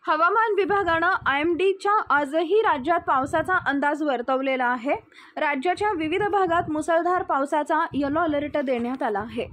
हवामान विभागानं IMDच्या आजही राज्यात पावसाचा अंदाज वर्तवलेला आहे। राज्याच्या विविध भागात मुसळधार पावसाचा येलो अलर्ट देण्यात आला आहे।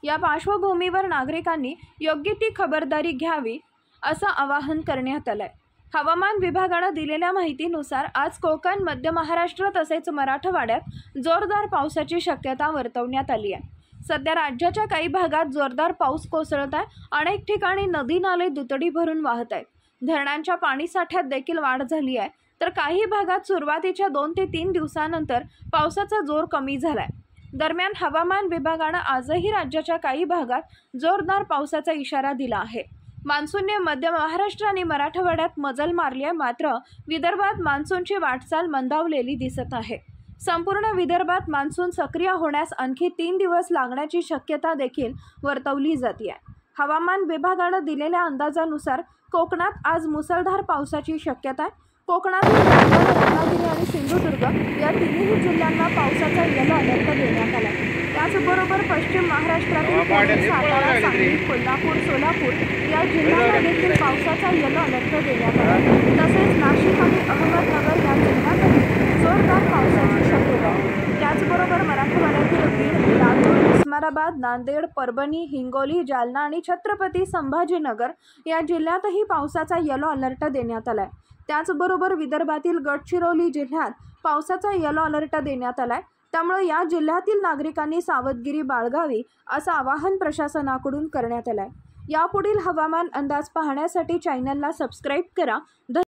या पार्श्वभूमीवर नागरिकांनी योग्य ती खबरदारी घ्यावी असं आवाहन करण्यात आलंय। हवामान विभागानं दिलेल्या माहितीनुसार आज कोकण, मध्य महाराष्ट्र तसेच मराठवाड्यात जोरदार पावसाची शक्यता वर्तवण्यात आली आहे। सध्या राज्याच्या काही भागात जोरदार पाऊस कोसळत आहे। अनेक ठिकाणी नदी नाले दुथडी भरून वाहत आहेत। धरणांच्या पाणीसाठ्यात देखील वाढ झाली आहे, तर काही भागात सुरुवातीच्या 2 ते 3 दिवसांनंतर पावसाचा जोर कमी झालाय। दरम्यान हवामान विभागानं आजही राज्याच्या काही भागात जोरदार पावसाचा इशारा दिला आहे। मान्सूनने मध्य महाराष्ट्र आणि मराठवाड्यात मजल मारली आहे, मात्र विदर्भात मान्सूनची वाटचाल मंदावलेली दिसत आहे। संपूर्ण विदर्भात मान्सून सक्रिय होण्यास आणखी 3 दिवस लागण्याची शक्यता देखील वर्तवली जाते आहे। हवामान विभागानं दिलेल्या अंदाजानुसार कोकणात आज मुसळधार पावसाची शक्यता आहे। कोकणातील रायगड, रत्नागिरी आणि सिंधुदुर्ग या तिन्ही जिल्ह्यांना पावसाचा येलो अलर्ट देण्यात आला आहे। त्याचबरोबर पश्चिम महाराष्ट्रातील पुणे, सातारा, सांगली, कोल्हापूर, सोलापूर या जिल्ह्यांना देखील पावसाचा येलो अलर्ट देण्यात आला आहे। तसेच नाशिक आणि अहमदनगर या जिल्ह्यांतही जोरदार पावसाची शक्यता आहे। त्याचबरोबर मराठवाड्यातील बीड, लातूर, उस्मानाबाद, नांदेड, परभणी, हिंगोली, जालना आणि छत्रपती संभाजीनगर या जिल्ह्यातही पावसाचा येलो अलर्ट देण्यात आला आहे। त्याचबरोबर विदर्भातील गडचिरोली जिल्ह्यात पावसाचा येलो अलर्ट देण्यात आला आहे। त्यामुळे या जिल्ह्यातील नागरिकांनी सावधगिरी बाळगावी असं आवाहन प्रशासनाकडून करण्यात आलं आहे। यापुढील हवामान अंदाज पाहण्यासाठी चॅनलला सबस्क्राईब करा।